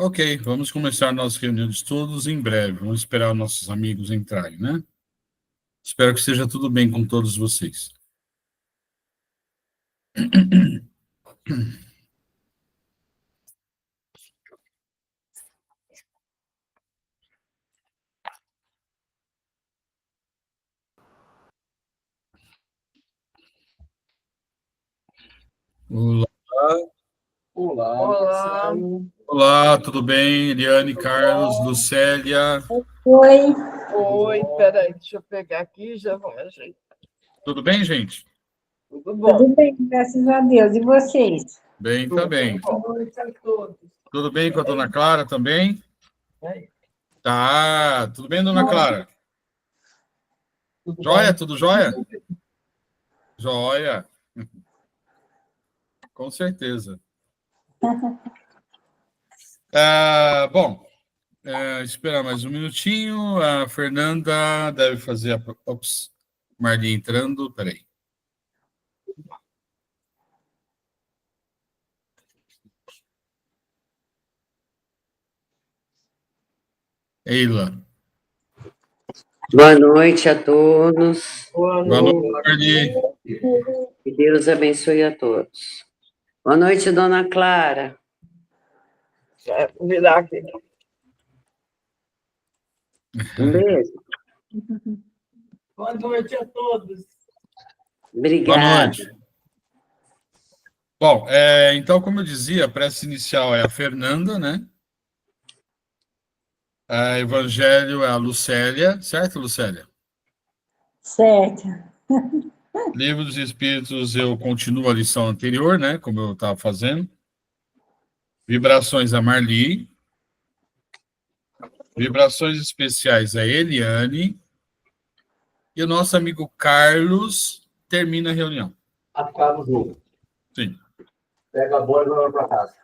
Ok, vamos começar nossa reunião de estudos em breve. Vamos esperar os nossos amigos entrarem, né? Espero que esteja tudo bem com todos vocês. Olá. Olá. Olá, tudo bem? Eliane, Carlos, Lucélia. Oi, peraí, deixa eu pegar aqui e já vou ajeitar. Tudo bem, gente? Tudo bom? Tudo bem, graças a Deus. E vocês? Bem, tá bem. Boa noite a todos. Tudo bem com a dona Clara também? Tá, tudo bem, dona Clara? Joia, tudo joia? Joia. Com certeza. Bom, esperar mais um minutinho. A Fernanda deve fazer a... Ops, Marli entrando, peraí. Eila. Boa noite a todos. Boa noite, Marli. Que Deus abençoe a todos. Boa noite, dona Clara. Vou virar aqui. Um beijo. Boa noite a todos. Obrigada. Boa noite. Bom, então, como eu dizia, a prece inicial é a Fernanda, né? A Evangelho é a Lucélia, certo, Lucélia? Certo. Livro dos Espíritos, eu continuo a lição anterior, né? Como eu estava fazendo. Vibrações a Marli. Vibrações especiais a Eliane. E o nosso amigo Carlos termina a reunião. Acaba o jogo. Sim. Pega a bola e vai para casa.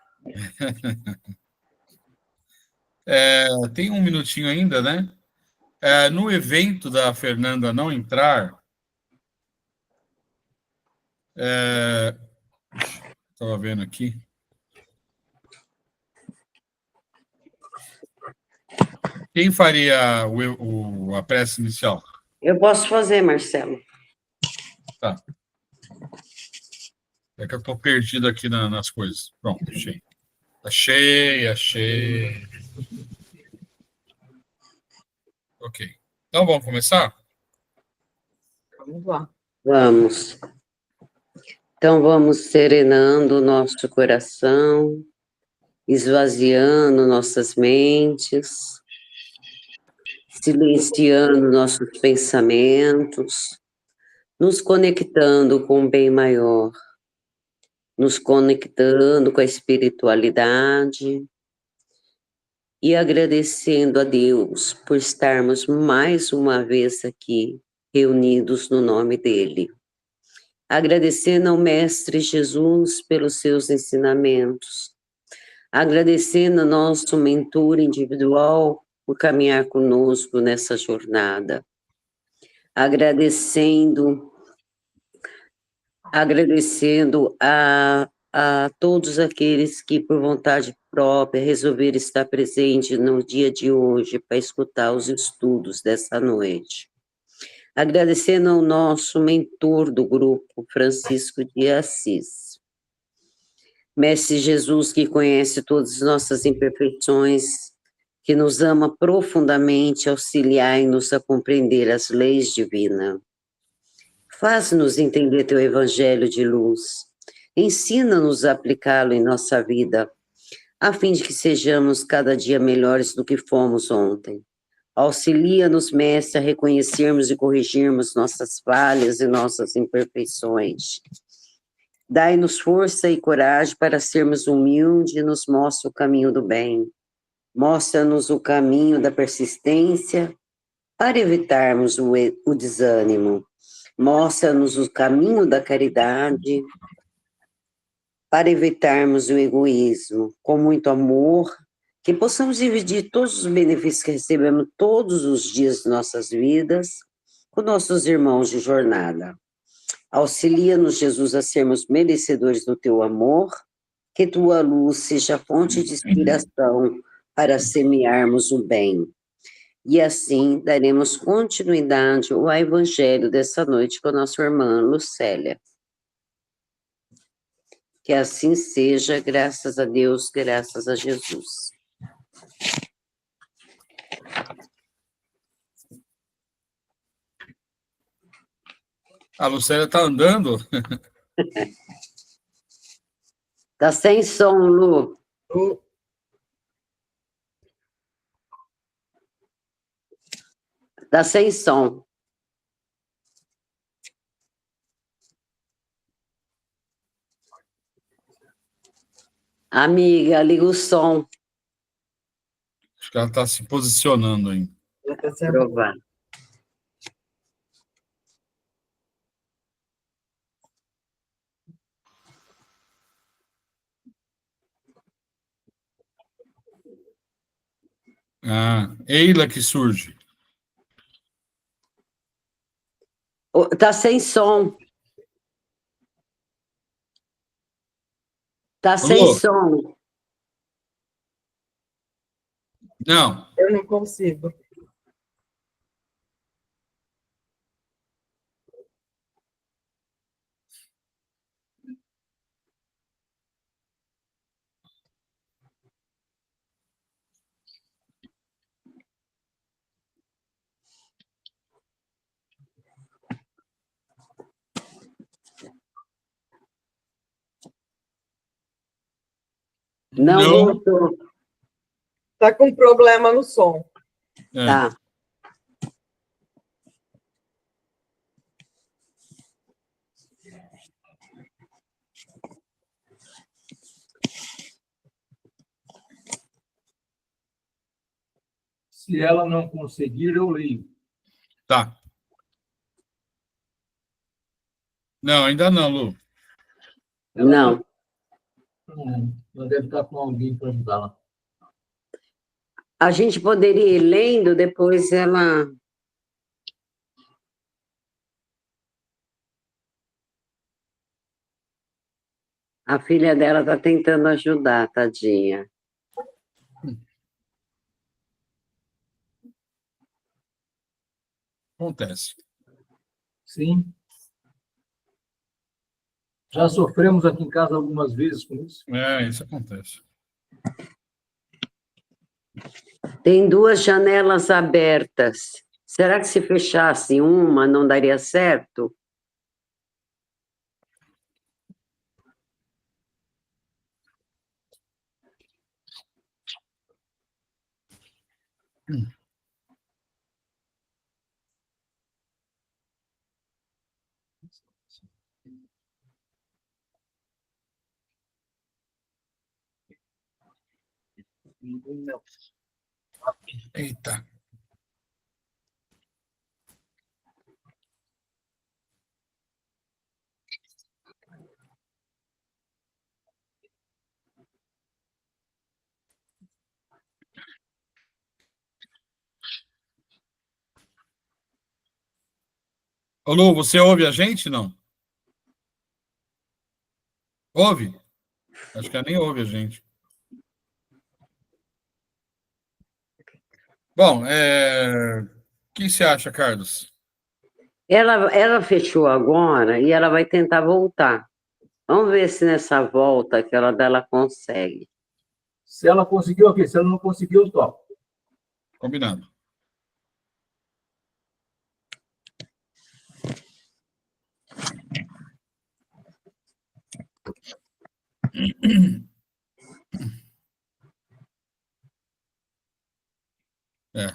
Tem um minutinho ainda, né? No evento da Fernanda não entrar, estava vendo aqui. Quem faria a prece inicial? Eu posso fazer, Marcelo. Tá. É que eu estou perdido aqui nas coisas. Pronto, achei. Achei. Ok. Então, vamos começar? Vamos lá. Vamos. Então, vamos serenando o nosso coração, esvaziando nossas mentes, silenciando nossos pensamentos, nos conectando com o bem maior, nos conectando com a espiritualidade e agradecendo a Deus por estarmos mais uma vez aqui reunidos no nome dele. Agradecendo ao Mestre Jesus pelos seus ensinamentos, agradecendo ao nosso mentor individual por caminhar conosco nessa jornada, agradecendo a todos aqueles que, por vontade própria, resolveram estar presente no dia de hoje para escutar os estudos dessa noite. Agradecendo ao nosso mentor do grupo, Francisco de Assis. Mestre Jesus, que conhece todas as nossas imperfeições, que nos ama profundamente, auxiliai-nos a compreender as leis divinas. Faz-nos entender teu evangelho de luz. Ensina-nos a aplicá-lo em nossa vida, a fim de que sejamos cada dia melhores do que fomos ontem. Auxilia-nos, Mestre, a reconhecermos e corrigirmos nossas falhas e nossas imperfeições. Dai-nos força e coragem para sermos humildes e nos mostra o caminho do bem. Mostra-nos o caminho da persistência para evitarmos o desânimo. Mostra-nos o caminho da caridade para evitarmos o egoísmo. Com muito amor, que possamos dividir todos os benefícios que recebemos todos os dias de nossas vidas com nossos irmãos de jornada. Auxilia-nos, Jesus, a sermos merecedores do teu amor, que tua luz seja fonte de inspiração para semearmos o bem. E assim daremos continuidade ao evangelho dessa noite com a nossa irmã Lucélia. Que assim seja, graças a Deus, graças a Jesus. A Lucélia está andando? Tá sem som, Lu. Tá sem som. Amiga, liga o som. Acho que ela está se posicionando aí. Já está sendo. Provar. Ah, Eila que surge. Tá sem som. Tá sem Alô? som. Não, Eu não consigo. Não não. voltou. Está com problema no som. É. Tá. Se ela não conseguir, eu leio. Tá. Não, ainda não, Lu. Não. Ela deve estar com alguém para ajudá-la. A gente poderia ir lendo, depois ela... A filha dela tá tentando ajudar, tadinha. Acontece. Sim. Já sofremos aqui em casa algumas vezes com isso. É, isso acontece. Tem duas janelas abertas. Será que se fechasse uma, não daria certo? Não. Eita. Ô, Lu, você ouve a gente, não? Ouve? Acho que ela nem ouve a gente. Bom, o que você acha, Carlos? Ela fechou agora e ela vai tentar voltar. Vamos ver se nessa volta que ela consegue. Se ela conseguiu, ok. Se ela não conseguiu, eu topo. Combinado.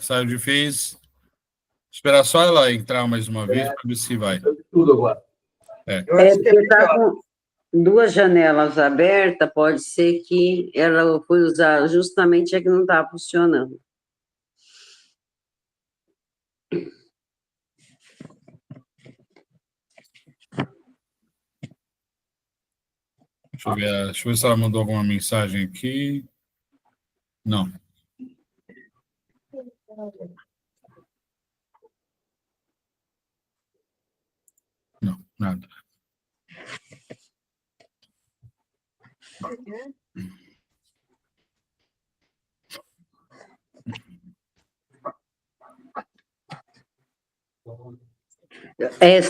Saiu de vez. Esperar só ela entrar mais uma vez para ver se vai. Tudo agora. Eu acho que é Porque tá melhor. com duas janelas abertas, pode ser que ela foi usar justamente a que não estava funcionando. Deixa eu ver se ela mandou alguma mensagem aqui. Não. Não, nada.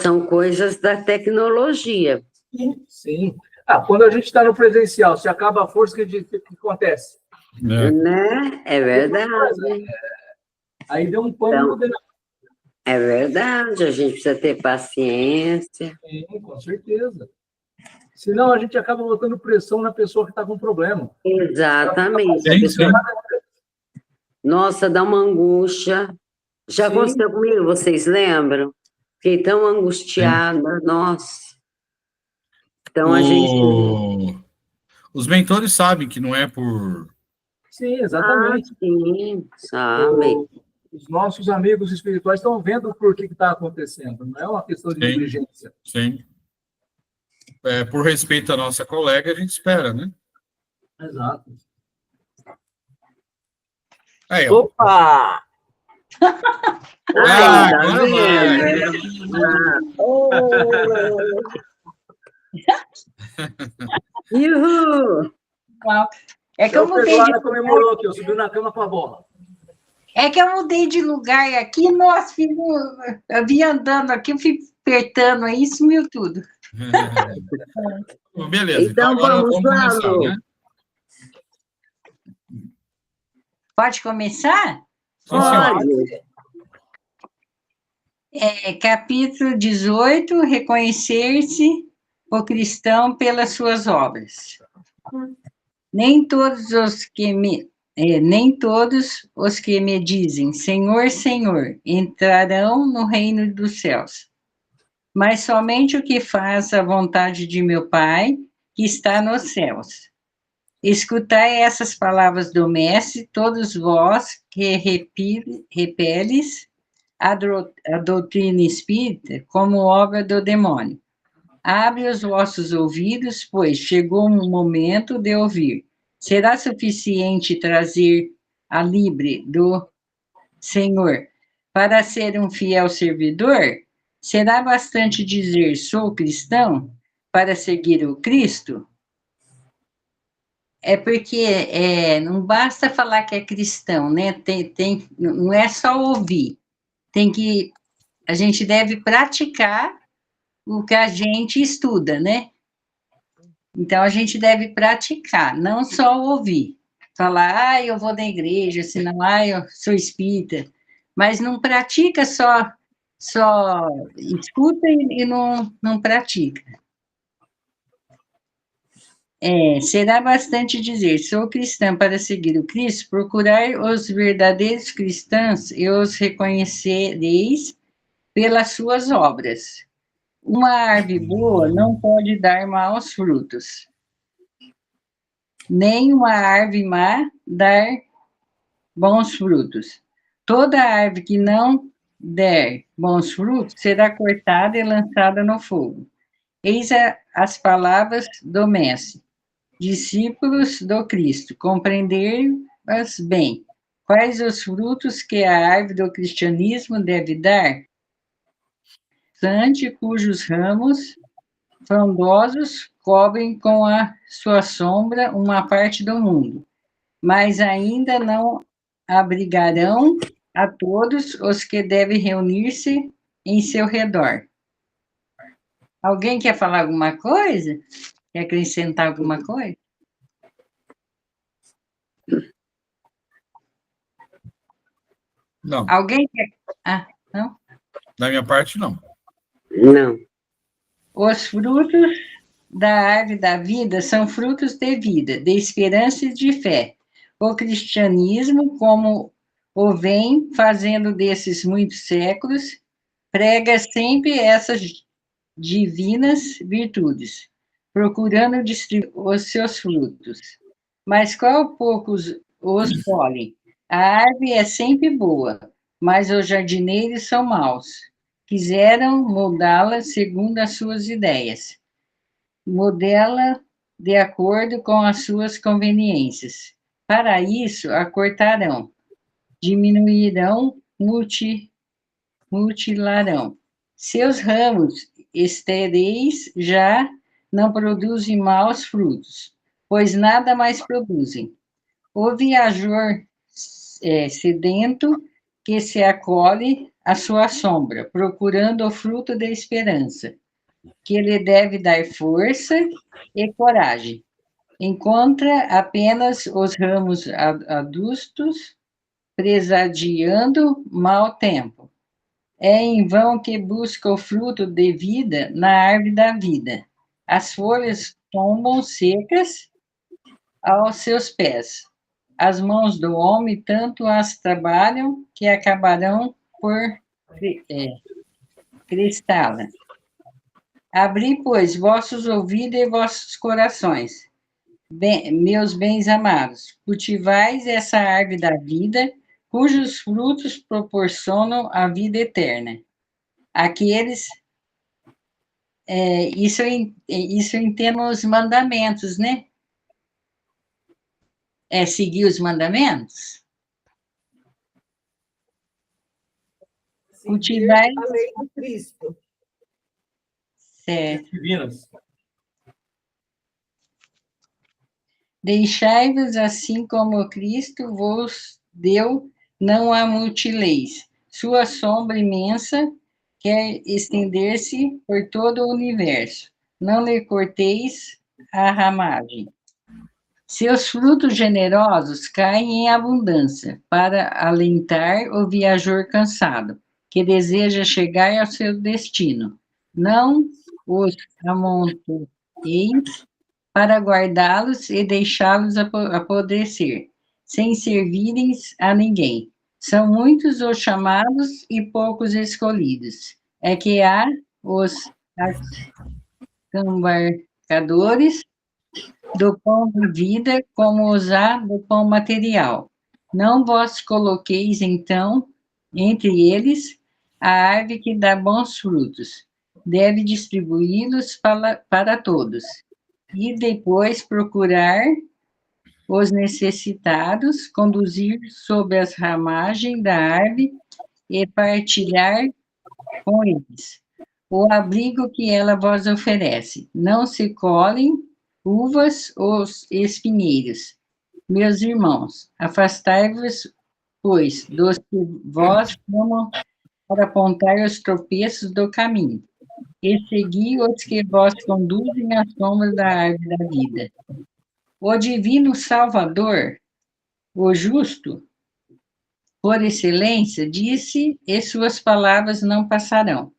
São coisas da tecnologia. Sim. Quando a gente está no presencial, se acaba a força, o que acontece? Né? É verdade. Aí deu um pano no É verdade, a gente precisa ter paciência. Sim, com certeza. Senão a gente acaba botando pressão na pessoa que está com problema. Exatamente. Sim, sim. Nossa, dá uma angústia. Já Sim. aconteceu comigo, vocês lembram? Fiquei tão angustiada, nossa. Então a gente. Os mentores sabem que não é por... Sim, exatamente. Sim, sabe. Os nossos amigos espirituais estão vendo por que está acontecendo. Não é uma questão de negligência. Sim. Por respeito à nossa colega, a gente espera, né? Exato. Aí, ó. Opa! Ai, tá agora vai. Uhul! É que eu mudei de comemorou aqui, subiu na cama com a bola. É que eu mudei de lugar aqui, nossa, eu vim andando aqui, eu fui apertando aí, sumiu tudo. Beleza, Então agora vamos lá, começar, Lu. né? Pode começar? Pode. Capítulo 18, reconhecer-se o cristão pelas suas obras. Nem todos os que me dizem, Senhor, Senhor, entrarão no reino dos céus, mas somente o que faz a vontade de meu Pai, que está nos céus. Escutai essas palavras do Mestre, todos vós que repeles a doutrina espírita como obra do demônio. Abre os vossos ouvidos, pois chegou o momento de ouvir. Será suficiente trazer a livre do Senhor para ser um fiel servidor? Será bastante dizer sou cristão para seguir o Cristo? É porque não basta falar que é cristão, né? Não é só ouvir. A gente deve praticar o que a gente estuda, né? Então, a gente deve praticar, não só ouvir. Falar, eu vou na igreja, senão, eu sou espírita. Mas não pratica só escuta e não pratica. Será bastante dizer, sou cristã para seguir o Cristo, procurar os verdadeiros cristãos e os reconhecereis pelas suas obras. Uma árvore boa não pode dar maus frutos, nem uma árvore má dar bons frutos. Toda árvore que não der bons frutos será cortada e lançada no fogo. Eis as palavras do Mestre. Discípulos do Cristo, compreender-as bem. Quais os frutos que a árvore do cristianismo deve dar? Cujos ramos frondosos cobrem com a sua sombra uma parte do mundo, mas ainda não abrigarão a todos os que devem reunir-se em seu redor. Alguém quer falar alguma coisa? Quer acrescentar alguma coisa? Não. Alguém quer? Não? Da minha parte, não. Não. Os frutos da árvore da vida são frutos de vida, de esperança e de fé. O cristianismo, como o vem fazendo desses muitos séculos, prega sempre essas divinas virtudes, procurando distribuir os seus frutos. Mas qual poucos os colhem? A árvore é sempre boa, mas os jardineiros são maus. Quiseram moldá-la segundo as suas ideias. Modela de acordo com as suas conveniências. Para isso, a cortarão, diminuirão, mutilarão. Seus ramos estéreis já não produzem maus frutos. pois nada mais produzem. O viajor sedento que se acolhe à sua sombra, procurando o fruto da esperança, que lhe deve dar força e coragem. Encontra apenas os ramos adustos, presagiando mau tempo. É em vão que busca o fruto de vida na árvore da vida. As folhas tombam secas aos seus pés. As mãos do homem tanto as trabalham que acabarão por cristá-la. Abri, pois, vossos ouvidos e vossos corações, meus bens amados, cultivais essa árvore da vida, cujos frutos proporcionam a vida eterna. Aqueles, isso em termos mandamentos, né? Seguir os mandamentos? Cultivai a lei do Cristo. Certo. Divinas. Deixai-vos assim como Cristo vos deu, não a mutileis. Sua sombra imensa quer estender-se por todo o universo. Não lhe corteis a ramagem. Seus frutos generosos caem em abundância, para alentar o viajor cansado, que deseja chegar ao seu destino. Não os amontoeis para guardá-los e deixá-los apodrecer, sem servirem a ninguém. São muitos os chamados e poucos escolhidos. É que há os embarcadores do pão da vida, como os há do pão material. Não vos coloqueis, então, entre eles, a árvore que dá bons frutos. Deve distribuí-los para todos. E depois procurar os necessitados, conduzir sob as ramagens da árvore e partilhar com eles o abrigo que ela vos oferece. Não se colhem uvas ou espinheiros. Meus irmãos, afastai-vos, pois, dos que vós tomam para apontar os tropeços do caminho, e segui os que vós conduzem à sombra da árvore da vida. O divino Salvador, o justo, por excelência, disse, e suas palavras não passarão.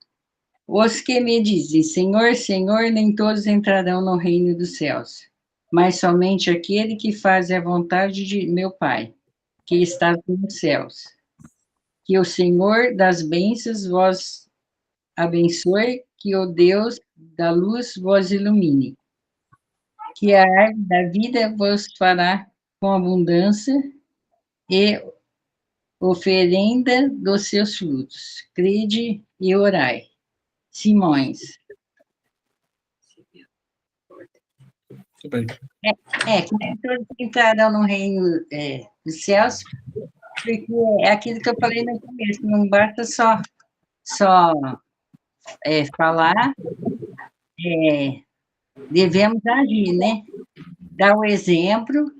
Os que me dizem, Senhor, Senhor, nem todos entrarão no reino dos céus, mas somente aquele que faz a vontade de meu Pai, que está nos céus. Que o Senhor das bênçãos vos abençoe, que o Deus da luz vos ilumine, que a árvore da vida vos fará com abundância e oferenda dos seus frutos. Crede e orai. Simões. Muito bem. Que nem todos entrarão no reino dos céus, porque é aquilo que eu falei no começo, não basta só falar, devemos agir, né? Dar o exemplo,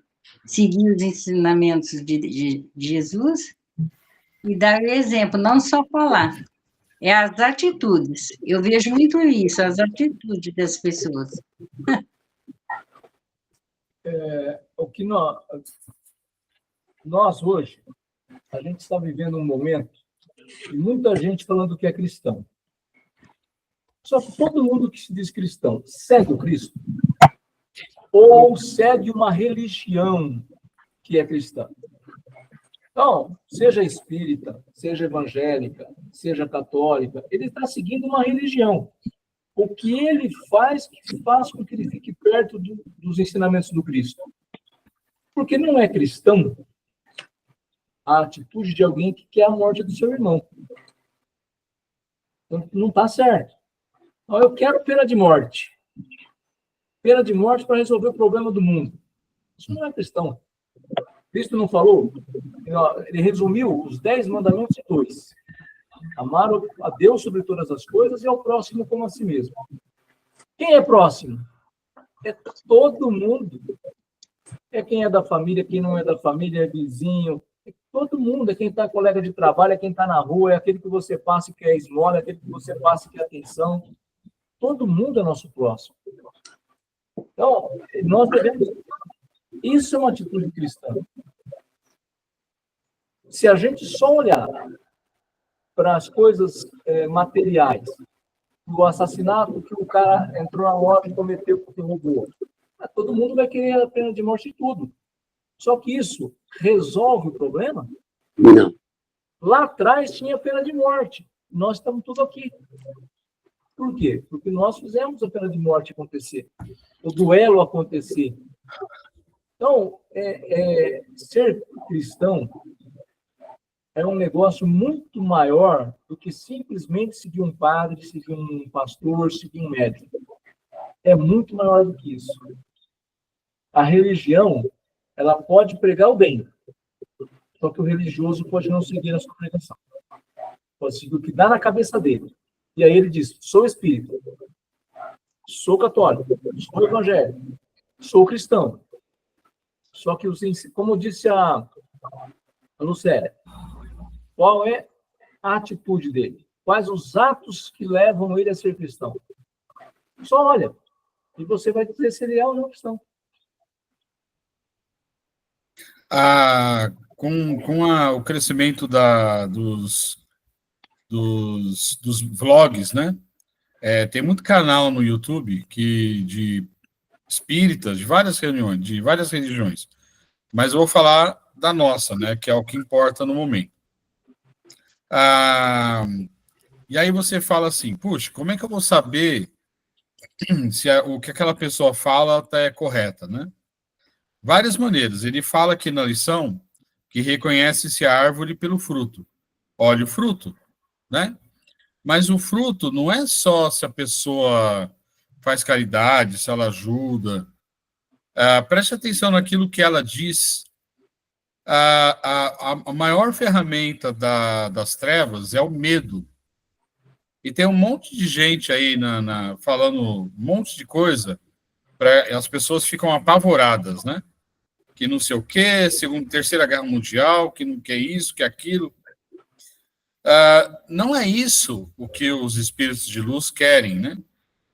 seguir os ensinamentos de Jesus e dar o exemplo, não só falar. É as atitudes. Eu vejo muito isso, as atitudes das pessoas. O que nós hoje, a gente está vivendo um momento de muita gente falando que é cristão. Só que todo mundo que se diz cristão segue o Cristo ou segue uma religião que é cristã. Então, seja espírita, seja evangélica, seja católica, ele está seguindo uma religião. O que ele faz com que ele fique perto dos ensinamentos do Cristo. Porque não é cristão a atitude de alguém que quer a morte do seu irmão. Então, não está certo. Então, eu quero pena de morte. Pena de morte para resolver o problema do mundo. Isso não é cristão. Cristo não falou? Ele resumiu os 10 mandamentos em 2. Amar a Deus sobre todas as coisas e ao próximo como a si mesmo. Quem é próximo? É todo mundo É quem é da família, quem não é da família, é vizinho. É todo mundo, é quem está colega de trabalho, é quem está na rua, é aquele que você passa e quer esmola, é aquele que você passa e quer atenção. Todo mundo é nosso próximo. Então, nós devemos... Isso é uma atitude cristã. Se a gente só olhar para as coisas materiais, o assassinato que o cara entrou na loja e cometeu porque roubou, todo mundo vai querer a pena de morte em tudo. Só que isso resolve o problema? Não. Lá atrás tinha pena de morte. Nós estamos tudo aqui. Por quê? Porque nós fizemos a pena de morte acontecer. O duelo acontecer. Então, ser cristão é um negócio muito maior do que simplesmente seguir um padre, seguir um pastor, seguir um médico. É muito maior do que isso. A religião, ela pode pregar o bem, só que o religioso pode não seguir a sua pregação. Pode seguir o que dá na cabeça dele. E aí ele diz, sou espírita, sou católico, sou evangélico, sou cristão. Só que, como disse a Lucélia, qual é a atitude dele? Quais os atos que levam ele a ser cristão? Só olha, e você vai dizer se ele é ou não cristão. O crescimento dos vlogs, né? Tem muito canal no YouTube de espíritas, de várias reuniões, de várias religiões. Mas eu vou falar da nossa, né? Que é o que importa no momento. E aí você fala assim, puxa, como é que eu vou saber se o que aquela pessoa fala é correta, né? Várias maneiras. Ele fala aqui na lição que reconhece-se a árvore pelo fruto. Olha o fruto, né? Mas o fruto não é só se a pessoa faz caridade, se ela ajuda. Preste atenção naquilo que ela diz. A maior ferramenta das trevas é o medo. E tem um monte de gente aí falando um monte de coisa, as pessoas ficam apavoradas, né? Que não sei o quê, Terceira Guerra Mundial, que não quer isso, que aquilo. Não é isso o que os espíritos de luz querem, né?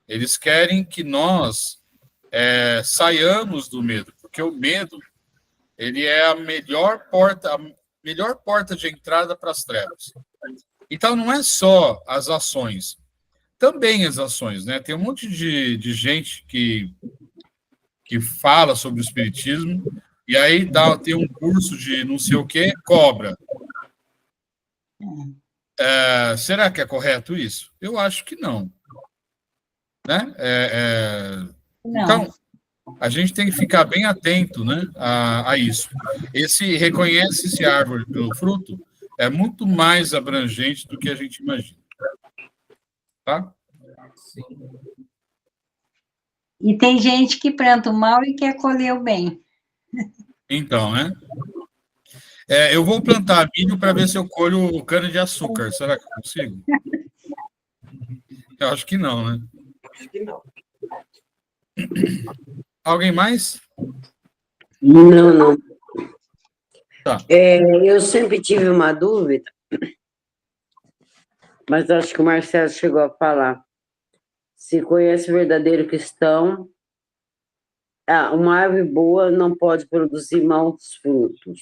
Eles querem que nós saiamos do medo, porque o medo ele é a melhor porta de entrada para as trevas. Então, não é só as ações, também as ações, né? Tem um monte de gente que fala sobre o espiritismo, e aí tem um curso de não sei o que, cobra. Será que é correto isso? Eu acho que não. Né? Não. Então, a gente tem que ficar bem atento, né, a isso. Esse reconhece-se árvore pelo fruto é muito mais abrangente do que a gente imagina. Tá? Sim. E tem gente que planta o mal e quer colher o bem. Então, né? Eu vou plantar milho para ver se eu colho cana-de-açúcar. Será que eu consigo? Eu acho que não, né? Acho que não. Alguém mais? Não. Tá. Eu sempre tive uma dúvida, mas acho que o Marcelo chegou a falar. Se conhece o verdadeiro cristão, uma árvore boa não pode produzir maus frutos.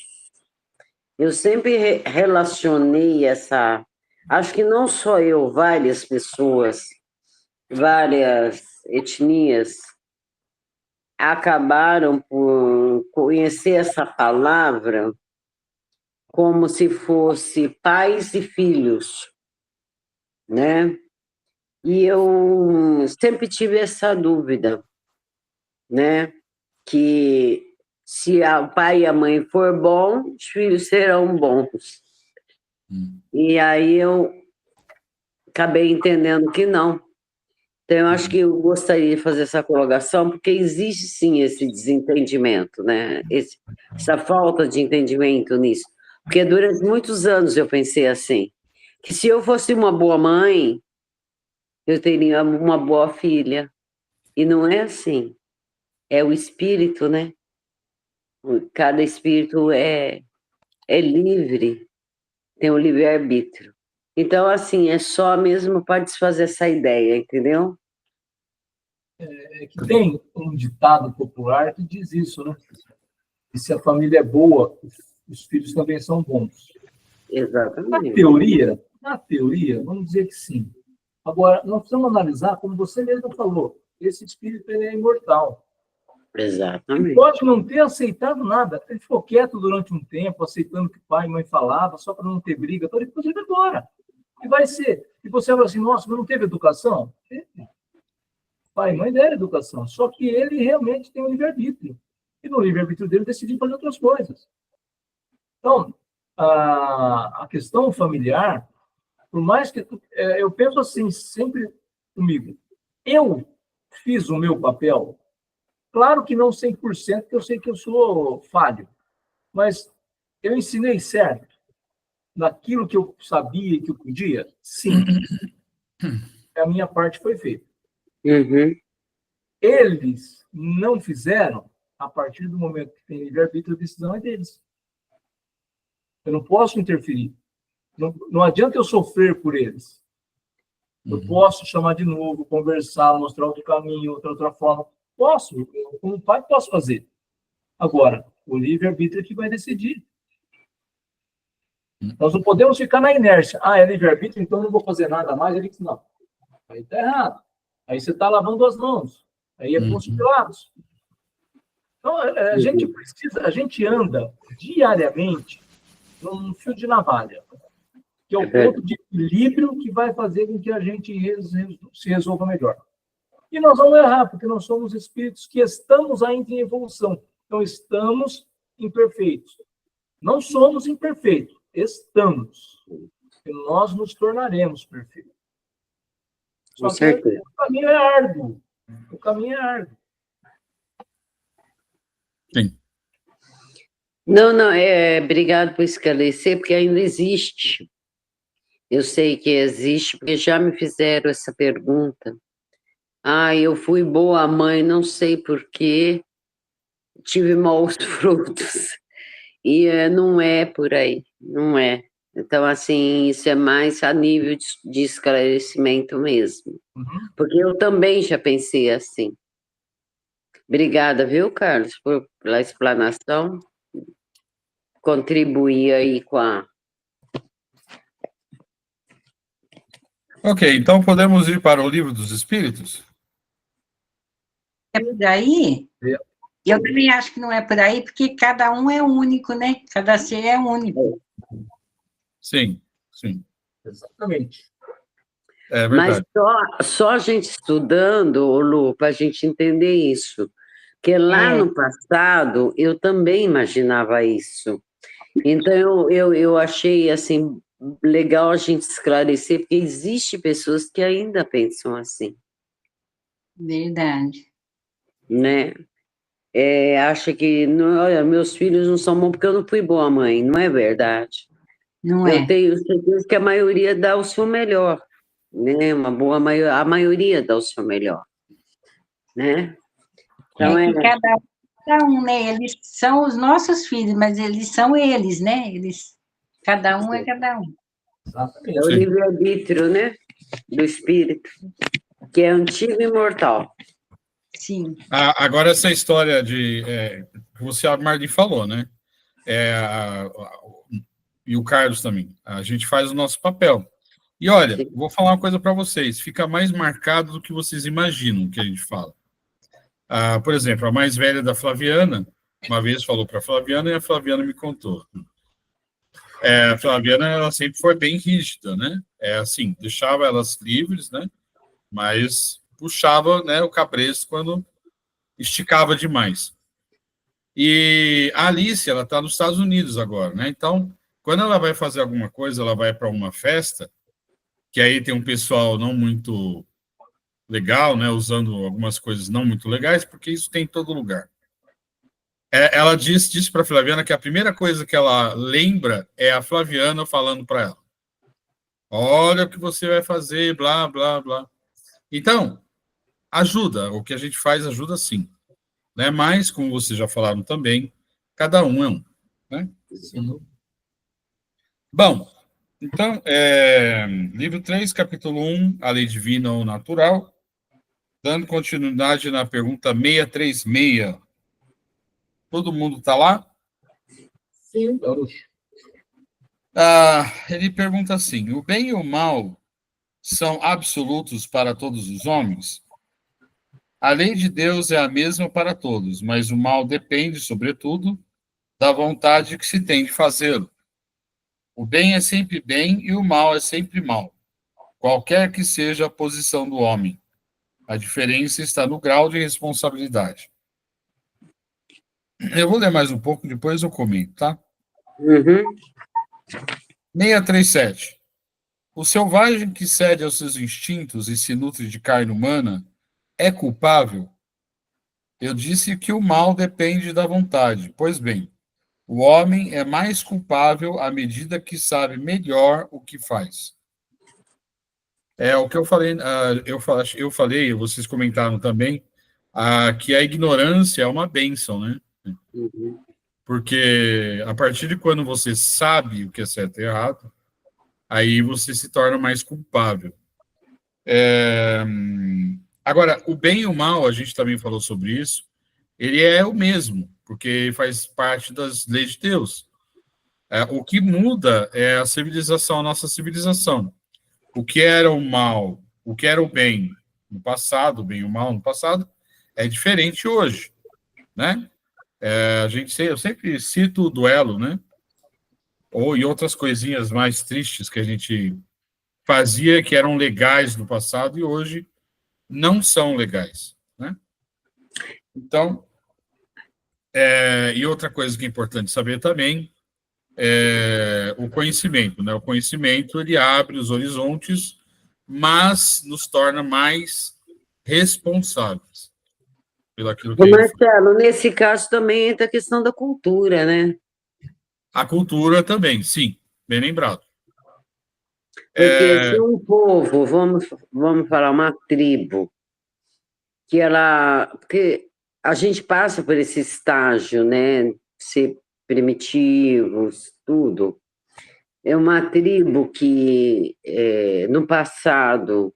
Eu sempre relacionei essa... Acho que não só eu, várias pessoas, várias etnias, acabaram por conhecer essa palavra como se fosse pais e filhos, né? E eu sempre tive essa dúvida, né? Que se o pai e a mãe for bom, os filhos serão bons. E aí eu acabei entendendo que não. Então, eu acho que eu gostaria de fazer essa colocação, porque existe, sim, esse desentendimento, né? Essa falta de entendimento nisso. Porque durante muitos anos eu pensei assim, que se eu fosse uma boa mãe, eu teria uma boa filha. E não é assim. É o espírito, né? Cada espírito é livre, tem o livre-arbítrio. Então, assim, é só mesmo para desfazer essa ideia, entendeu? É que tem um ditado popular que diz isso, né? Que se a família é boa, os filhos também são bons. Exatamente. Na teoria, vamos dizer que sim. Agora, nós precisamos analisar, como você mesmo falou, esse espírito ele é imortal. Ele Exatamente. pode não ter aceitado nada. Ele ficou quieto durante um tempo, aceitando o que pai e mãe falavam, só para não ter briga. Então, depois ele vai embora. E vai ser. E você vai falar assim, nossa, mas não teve educação? Teve. Pai e mãe deram educação. Só que ele realmente tem um livre-arbítrio. E no livre-arbítrio dele decidiu fazer outras coisas. Então, a questão familiar, por mais que eu penso assim, sempre comigo, eu fiz o meu papel, claro que não 100%, porque eu sei que eu sou falho, mas eu ensinei certo naquilo que eu sabia e que eu podia? Sim. A minha parte foi feita. Uhum. Eles não fizeram, a partir do momento que tem livre-arbítrio, a decisão é deles. Eu não posso interferir. Não adianta eu sofrer por eles. Eu posso chamar de novo, conversar, mostrar outro caminho, outra forma. Posso, eu, como pai, posso fazer. Agora, o livre-arbítrio é que vai decidir. Nós não podemos ficar na inércia. É livre-arbítrio, então eu não vou fazer nada mais. Ele diz, não. Aí está errado. Aí você está lavando as mãos. Aí é Pôncio Pilatos. Então, a gente anda diariamente num fio de navalha, que é o ponto de equilíbrio que vai fazer com que a gente se resolva melhor. E nós vamos errar, porque nós somos espíritos que estamos ainda em evolução. Então, estamos imperfeitos. Não somos imperfeitos, estamos. E nós nos tornaremos perfeitos. Só que o caminho é árduo. O caminho é árduo. Sim. Não, obrigado por esclarecer, porque ainda existe. Eu sei que existe, porque já me fizeram essa pergunta. Eu fui boa mãe, não sei por quê, tive maus frutos. E não é por aí, não é. Então, assim, isso é mais a nível de esclarecimento mesmo. Porque eu também já pensei assim. Obrigada, viu, Carlos, pela explanação. Contribuir aí com a... Ok, então podemos ir para o Livro dos Espíritos? É por aí? Eu também acho que não é por aí, porque cada um é único, né? Cada ser é único. Sim, sim. Exatamente. É verdade. Mas só a gente estudando, Lu, para a gente entender isso. Porque lá no passado, eu também imaginava isso. Então, eu achei, assim, legal a gente esclarecer, porque existem pessoas que ainda pensam assim. Verdade. Né? Acha que, olha, meus filhos não são bons porque eu não fui boa mãe. Não é verdade. Não é. Eu tenho certeza que a maioria dá o seu melhor. Né? A maioria dá o seu melhor. Né? Então, cada um, né? Eles são os nossos filhos, mas eles são eles, né? Cada um é cada um. Exatamente. É o livre-arbítrio, né? Do espírito, que é antigo e imortal. Sim. Agora, essa história que você, a Marli, falou, né? E o Carlos também. A gente faz o nosso papel. E olha, vou falar uma coisa para vocês. Fica mais marcado do que vocês imaginam que a gente fala. Por exemplo, a mais velha da Flaviana, uma vez falou para a Flaviana e a Flaviana me contou. A Flaviana, ela sempre foi bem rígida, né? Assim, deixava elas livres, né? Mas puxava, né, o cabresto quando esticava demais. E a Alice, ela está nos Estados Unidos agora, né? Então, quando ela vai fazer alguma coisa, ela vai para uma festa, que aí tem um pessoal não muito legal, né? Usando algumas coisas não muito legais, porque isso tem em todo lugar. Ela disse para a Flaviana que a primeira coisa que ela lembra é a Flaviana falando para ela: olha o que você vai fazer, blá, blá, blá. Então, ajuda. O que a gente faz ajuda sim. Né? Mas, como vocês já falaram também, Cada um é um, né? Sim. Bom, então, livro 3, capítulo 1, a lei divina ou natural, dando continuidade na pergunta 636. Todo mundo está lá? Sim. Ele pergunta assim: o bem e o mal são absolutos para todos os homens? A lei de Deus é a mesma para todos, mas o mal depende, sobretudo, da vontade que se tem de fazê-lo. O bem é sempre bem e o mal é sempre mal, qualquer que seja a posição do homem. A diferença está no grau de responsabilidade. Eu vou ler mais um pouco, depois eu comento, tá? Uhum. 637. O selvagem que cede aos seus instintos e se nutre de carne humana é culpável? Eu disse que o mal depende da vontade. Pois bem, o homem é mais culpável à medida que sabe melhor o que faz. É o que eu falei, eu falei, vocês comentaram também, que a ignorância é uma bênção, né? Uhum. Porque a partir de quando você sabe o que é certo e errado, aí você se torna mais culpável. Agora, o bem e o mal, a gente também falou sobre isso, ele é o mesmo, porque faz parte das leis de Deus. O que muda é a civilização, a nossa civilização. O que era o mal, o que era o bem no passado, o bem e o mal no passado, é diferente hoje, né? Eu sempre cito o duelo, né? E outras coisinhas mais tristes que a gente fazia, que eram legais no passado e hoje não são legais, né? Então, e outra coisa que é importante saber também é o conhecimento, né? O conhecimento, ele abre os horizontes, mas nos torna mais responsáveis pelo aquilo que Ô, a gente faz. Marcelo, nesse caso também entra a questão da cultura, né? A cultura também, sim, bem lembrado. Porque se um povo, vamos falar, uma tribo, porque a gente passa por esse estágio, né? Ser primitivos, tudo. É uma tribo que, no passado,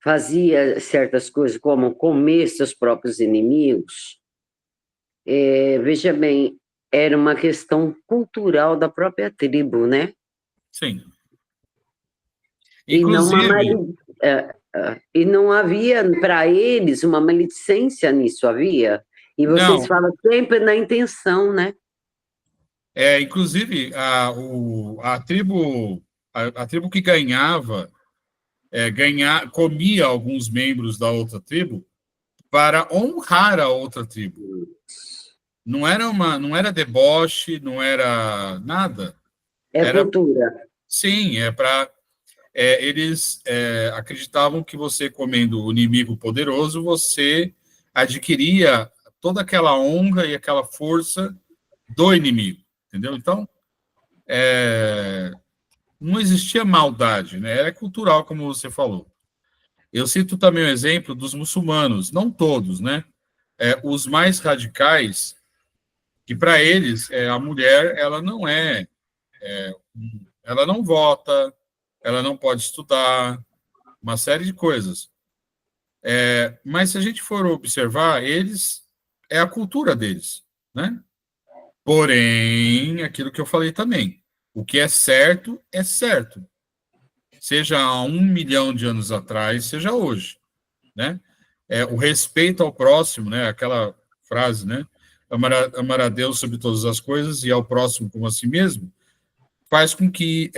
fazia certas coisas, como comer seus próprios inimigos. Veja bem, era uma questão cultural da própria tribo, né? Sim. E não, Inclusive, e não havia para eles uma maledicência nisso, havia? E vocês não, falam sempre na intenção, né? inclusive a tribo que ganhava, comia alguns membros da outra tribo para honrar a outra tribo. Não era deboche, não era nada. É Era, cultura. sim, eles acreditavam que você comendo o inimigo poderoso, você adquiria toda aquela honra e aquela força do inimigo, entendeu? Então, não existia maldade, né? Era cultural, como você falou. Eu cito também o exemplo dos muçulmanos, não todos, né? Os mais radicais, que para eles a mulher ela não vota, ela não pode estudar, uma série de coisas. Mas se a gente for observar, é a cultura deles, né? Porém, aquilo que eu falei também, o que é certo, seja há 1 milhão de anos atrás, seja hoje, né? O respeito ao próximo, né? Aquela frase, né? Amar a Deus sobre todas as coisas e ao próximo como a si mesmo, faz com que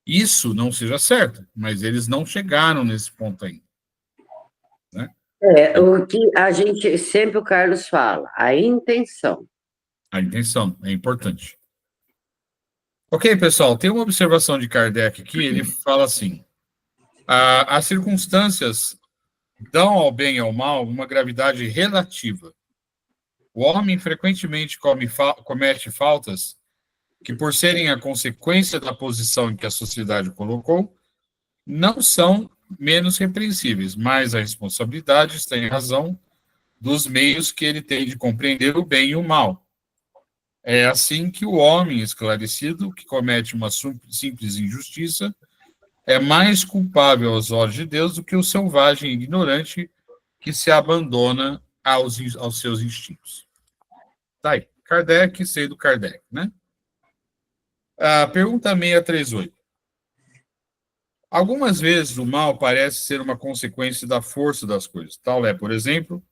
isso não seja certo, mas eles não chegaram nesse ponto ainda, né? O que a gente, sempre o Carlos fala, a intenção. A intenção é importante. Ok, pessoal, tem uma observação de Kardec aqui, ele fala assim, as circunstâncias dão ao bem e ao mal uma gravidade relativa. O homem frequentemente comete faltas que, por serem a consequência da posição em que a sociedade o colocou, não são menos repreensíveis, mas a responsabilidade está em razão dos meios que ele tem de compreender o bem e o mal. É assim que o homem esclarecido, que comete uma simples injustiça, é mais culpável aos olhos de Deus do que o selvagem ignorante que se abandona aos seus instintos. Tá aí. Kardec sendo Kardec, né? A pergunta 638. Algumas vezes o mal parece ser uma consequência da força das coisas. Tal é, por exemplo,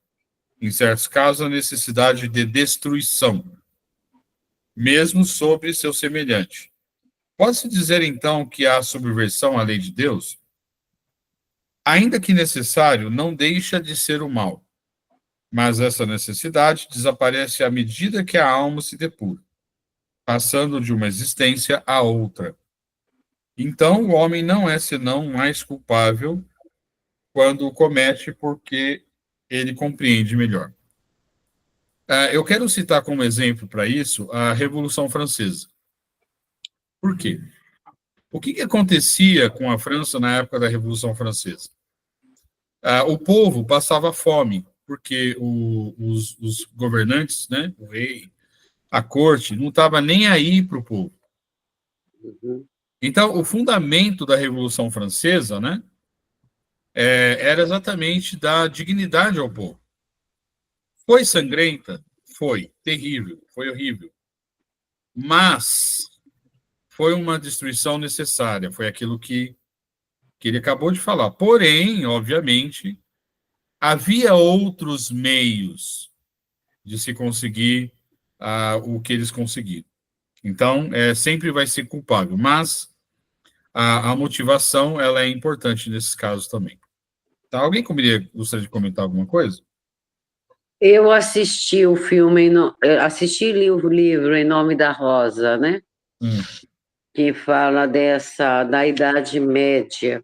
em certos casos, a necessidade de destruição, mesmo sobre seu semelhante. Pode-se dizer, então, que a subversão à lei de Deus, ainda que necessário, não deixa de ser o mal, mas essa necessidade desaparece à medida que a alma se depura, passando de uma existência a outra. Então, o homem não é senão mais culpável quando o comete porque ele compreende melhor. Eu quero citar como exemplo para isso a Revolução Francesa. Por quê? O que acontecia com a França na época da Revolução Francesa? O povo passava fome, porque os governantes, né, o rei, a corte, não estava nem aí para o povo. Então, o fundamento da Revolução Francesa, né, era exatamente dar dignidade ao povo. Foi sangrenta? Foi. Terrível. Foi horrível. Mas foi uma destruição necessária. Foi aquilo que ele acabou de falar. Porém, obviamente, havia outros meios de se conseguir o que eles conseguiram. Então, sempre vai ser culpável. Mas a motivação ela é importante nesses casos também. Tá? Alguém gostaria de comentar alguma coisa? Eu assisti o filme, assisti o livro Em Nome da Rosa, né? Que fala da Idade Média,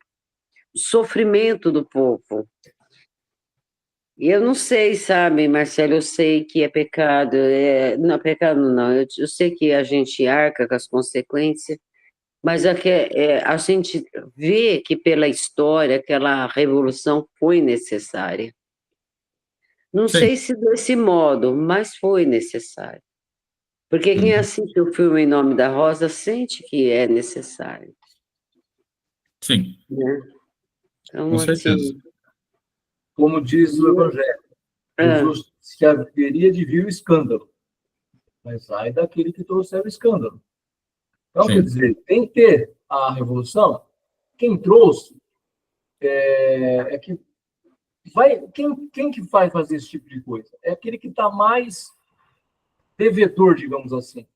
o sofrimento do povo. E eu não sei, sabe, Marcelo, eu sei que é pecado, não, pecado não, eu sei que a gente arca com as consequências, mas a gente vê que pela história aquela revolução foi necessária. Não Sim. sei se desse modo, mas foi necessário. Porque quem assiste o filme Em Nome da Rosa sente que é necessário. Sim. Né? Então, Com certeza. assim, Como diz o Evangelho, Jesus se haveria de vir o escândalo, mas ai daquele que trouxer o escândalo. Então, Sim. quer dizer, tem que ter a revolução. Quem trouxe que vai. Quem que vai fazer esse tipo de coisa? É aquele que está mais devedor, digamos assim.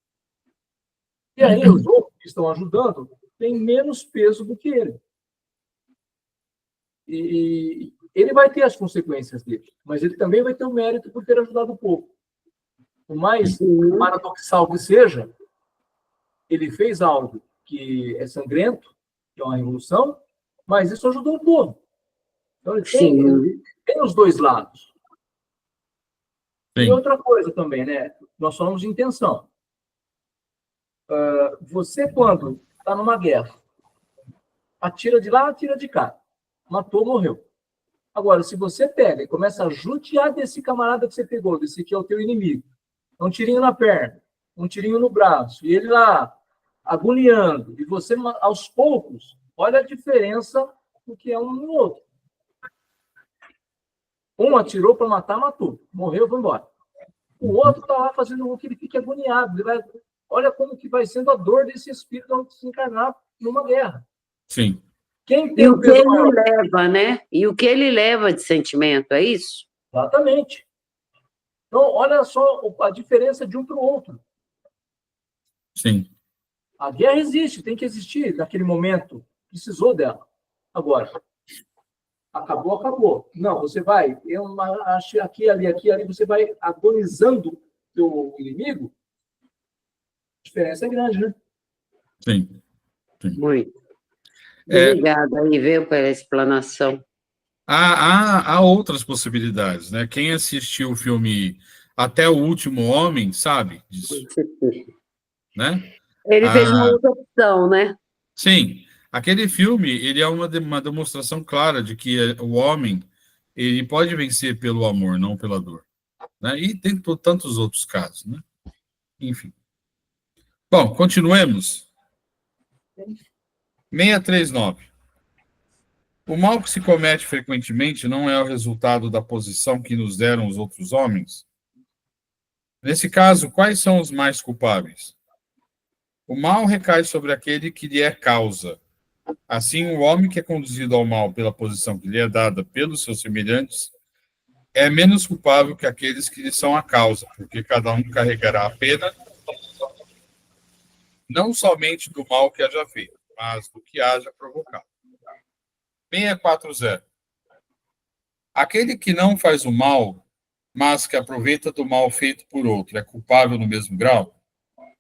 E aí, os outros que estão ajudando têm menos peso do que ele. E ele vai ter as consequências dele, mas ele também vai ter o mérito por ter ajudado o povo. Por mais paradoxal que seja, ele fez algo que é sangrento, que é uma revolução, mas isso ajudou o povo. Então, ele tem os dois lados. Sim. E outra coisa também, né? Nós falamos de intenção. Você, quando está numa guerra, atira de lá, atira de cá. Matou, morreu. Agora, se você pega e começa a judiar desse camarada que você pegou, desse que é o teu inimigo, um tirinho na perna, um tirinho no braço, e ele lá agoniando, e você, aos poucos, olha a diferença do que é um no outro. Um atirou para matar, matou. Morreu, foi embora. O outro está lá fazendo com que ele fique agoniado. Olha como que vai sendo a dor desse espírito ao se encarnar numa guerra. Sim. E o que ele leva, né? E o que ele leva de sentimento, é isso? Exatamente. Então, olha só a diferença de um para o outro. Sim. A guerra existe, tem que existir naquele momento. Precisou dela. Agora, acabou, acabou. Não, você vai, eu acho aqui, ali, você vai agonizando o teu inimigo. A diferença é grande, né? Sim. Muito. Obrigada aí, viu, pela explanação. Há outras possibilidades, né? Quem assistiu o filme Até o Último Homem sabe disso, né? Ele fez uma outra opção, né? Sim, aquele filme ele é uma demonstração clara de que o homem ele pode vencer pelo amor, não pela dor, né? E tem tantos outros casos, né? Enfim. Bom, continuemos. 639. O mal que se comete frequentemente não é o resultado da posição que nos deram os outros homens? Nesse caso, quais são os mais culpáveis? O mal recai sobre aquele que lhe é causa. Assim, o homem que é conduzido ao mal pela posição que lhe é dada pelos seus semelhantes é menos culpável que aqueles que lhe são a causa, porque cada um carregará a pena não somente do mal que haja feito, mas do que haja provocado. 640. Aquele que não faz o mal, mas que aproveita do mal feito por outro, é culpável no mesmo grau?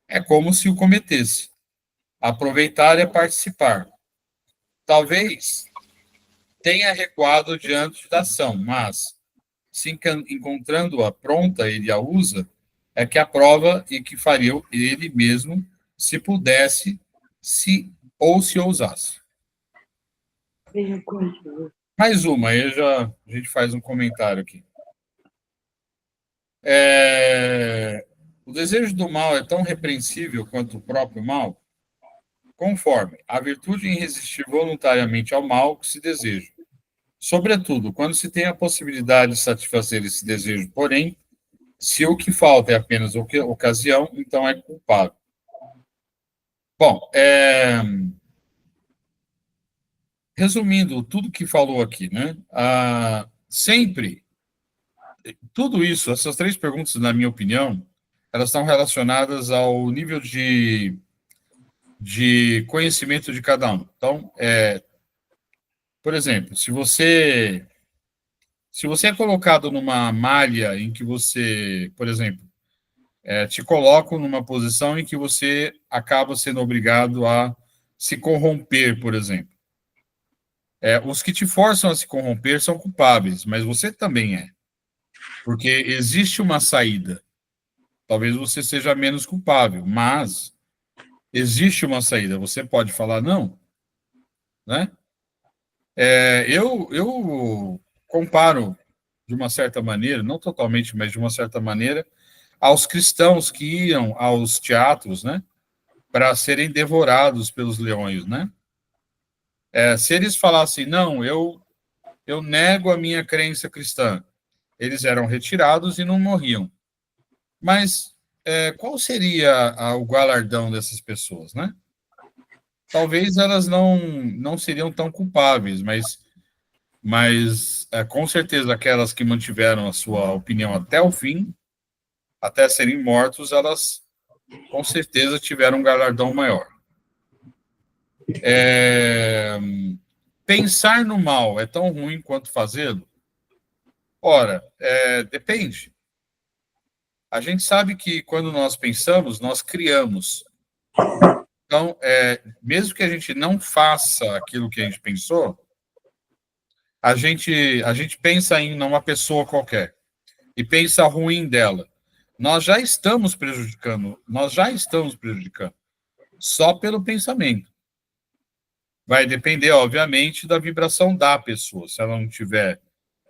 É como se o cometesse. Aproveitar é participar. Talvez tenha recuado diante da ação, mas, se encontrando-a pronta, ele a usa, é que a prova e que faria ele mesmo, se pudesse, ou se ousasse. Mais uma, aí a gente faz um comentário aqui. O desejo do mal é tão repreensível quanto o próprio mal, conforme a virtude em resistir voluntariamente ao mal que se deseja. Sobretudo, quando se tem a possibilidade de satisfazer esse desejo, porém, se o que falta é apenas ocasião, então é culpável. Bom, resumindo tudo que falou aqui, né? Sempre, tudo isso, essas três perguntas, na minha opinião, elas estão relacionadas ao nível de conhecimento de cada um. Então, por exemplo, se você é colocado numa malha em que você, por exemplo, te colocam numa posição em que você acaba sendo obrigado a se corromper, por exemplo. Os que te forçam a se corromper são culpáveis, mas você também é. Porque existe uma saída. Talvez você seja menos culpável, mas existe uma saída. Você pode falar não, né? Eu comparo, de uma certa maneira, não totalmente, mas de uma certa maneira, aos cristãos que iam aos teatros, né, para serem devorados pelos leões, né? Se eles falassem, não, eu nego a minha crença cristã, eles eram retirados e não morriam. Mas qual seria o galardão dessas pessoas, né? Talvez elas não seriam tão culpáveis, mas com certeza aquelas que mantiveram a sua opinião até o fim, até serem mortos, elas com certeza tiveram um galardão maior. Pensar no mal é tão ruim quanto fazê-lo? Ora, depende. A gente sabe que quando nós pensamos, nós criamos. Então, mesmo que a gente não faça aquilo que a gente pensou, a gente pensa em uma pessoa qualquer e pensa ruim dela. Nós já estamos prejudicando. Só pelo pensamento. Vai depender, obviamente, da vibração da pessoa. Se ela não tiver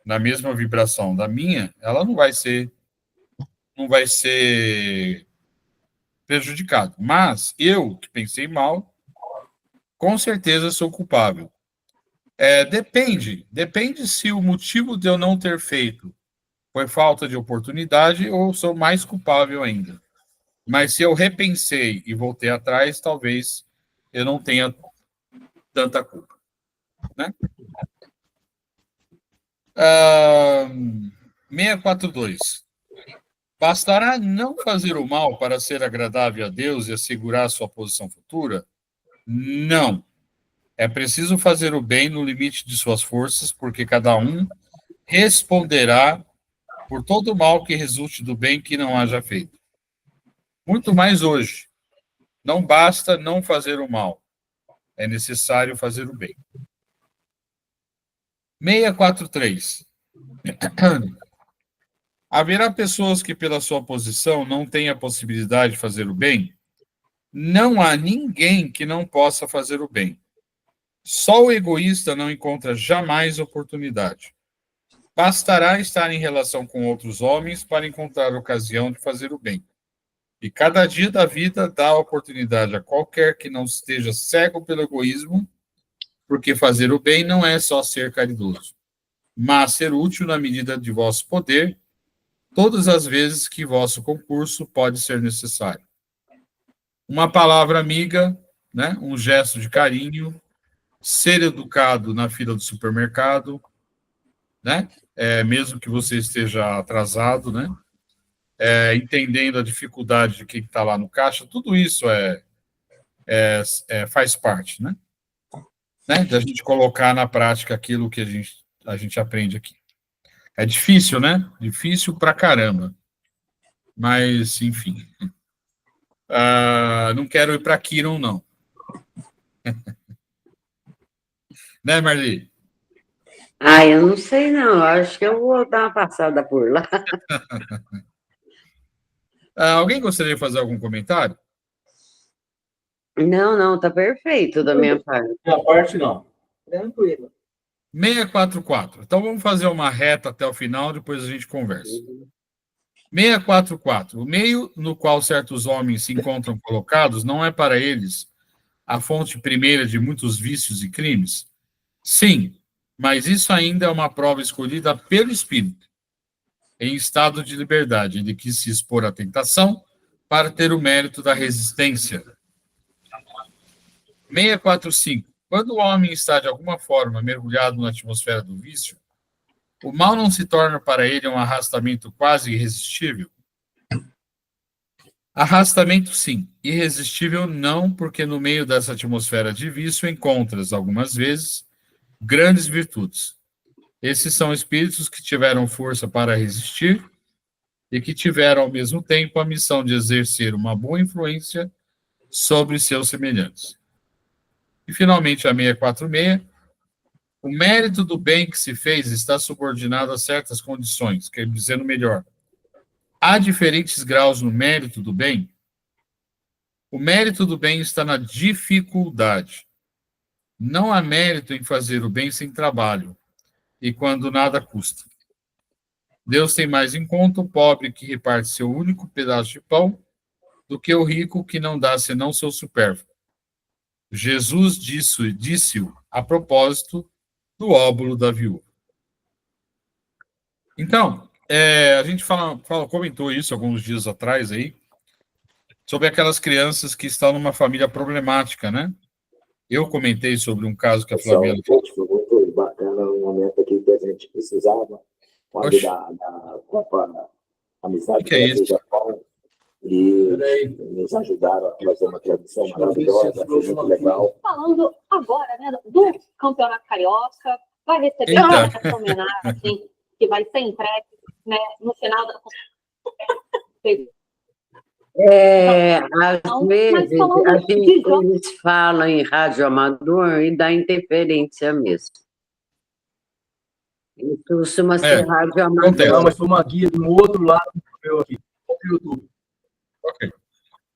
na mesma vibração da minha, ela não vai ser prejudicado. Mas eu, que pensei mal, com certeza sou culpável. Depende se o motivo de eu não ter feito foi falta de oportunidade ou sou mais culpável ainda. Mas se eu repensei e voltei atrás, talvez eu não tenha tanta culpa, né? 642. Bastará não fazer o mal para ser agradável a Deus e assegurar sua posição futura? Não. É preciso fazer o bem no limite de suas forças, porque cada um responderá por todo o mal que resulte do bem que não haja feito. Muito mais hoje. Não basta não fazer o mal. É necessário fazer o bem. 643. Haverá pessoas que, pela sua posição, não têm a possibilidade de fazer o bem? Não há ninguém que não possa fazer o bem. Só o egoísta não encontra jamais oportunidade. Bastará estar em relação com outros homens para encontrar ocasião de fazer o bem. E cada dia da vida dá oportunidade a qualquer que não esteja cego pelo egoísmo, porque fazer o bem não é só ser caridoso, mas ser útil na medida de vosso poder, todas as vezes que vosso concurso pode ser necessário. Uma palavra amiga, né? Um gesto de carinho, ser educado na fila do supermercado, né? Mesmo que você esteja atrasado, né? Entendendo a dificuldade de quem está lá no caixa, tudo isso faz parte, né? Da gente colocar na prática aquilo que a gente aprende aqui. É difícil, né? Difícil pra caramba. Mas, enfim. Não quero ir para Kiron, não. Né, Marli? Eu não sei, não. Acho que eu vou dar uma passada por lá. Alguém gostaria de fazer algum comentário? Não, tá perfeito da minha parte. Minha parte, não. Tranquilo. 644. Então, vamos fazer uma reta até o final, depois a gente conversa. 644. O meio no qual certos homens se encontram colocados não é para eles a fonte primeira de muitos vícios e crimes? Sim, mas isso ainda é uma prova escolhida pelo Espírito, em estado de liberdade. Ele quis se expor à tentação para ter o mérito da resistência. 645. Quando o homem está, de alguma forma, mergulhado na atmosfera do vício, o mal não se torna para ele um arrastamento quase irresistível? Arrastamento, sim. Irresistível, não, porque no meio dessa atmosfera de vício encontras, algumas vezes, grandes virtudes. Esses são espíritos que tiveram força para resistir e que tiveram, ao mesmo tempo, a missão de exercer uma boa influência sobre seus semelhantes. E, finalmente, a 646. O mérito do bem que se fez está subordinado a certas condições, quer dizer, melhor. Há diferentes graus no mérito do bem? O mérito do bem está na dificuldade. Não há mérito em fazer o bem sem trabalho, e quando nada custa. Deus tem mais em conta o pobre que reparte seu único pedaço de pão do que o rico que não dá senão seu supérfluo. Jesus disse-o a propósito do óbolo da viúva. Então, a gente comentou isso alguns dias atrás aí, sobre aquelas crianças que estão numa família problemática, né? Eu comentei sobre um caso que a Flaviana... Foi muito bacana no momento aqui que a gente precisava, quando da Copa Amizade que é isso? Japão, e nos ajudaram a fazer uma tradução maravilhosa, foi muito legal. Falando agora, né, do Campeonato Carioca, vai receber essa homenagem que vai ser entregue, né, no final da... Às vezes, eles falam em rádio amador e dá interferência mesmo. Isso costuma ser rádio amador. Não, mas foi uma guia do outro lado do meu aqui, no YouTube. Ok.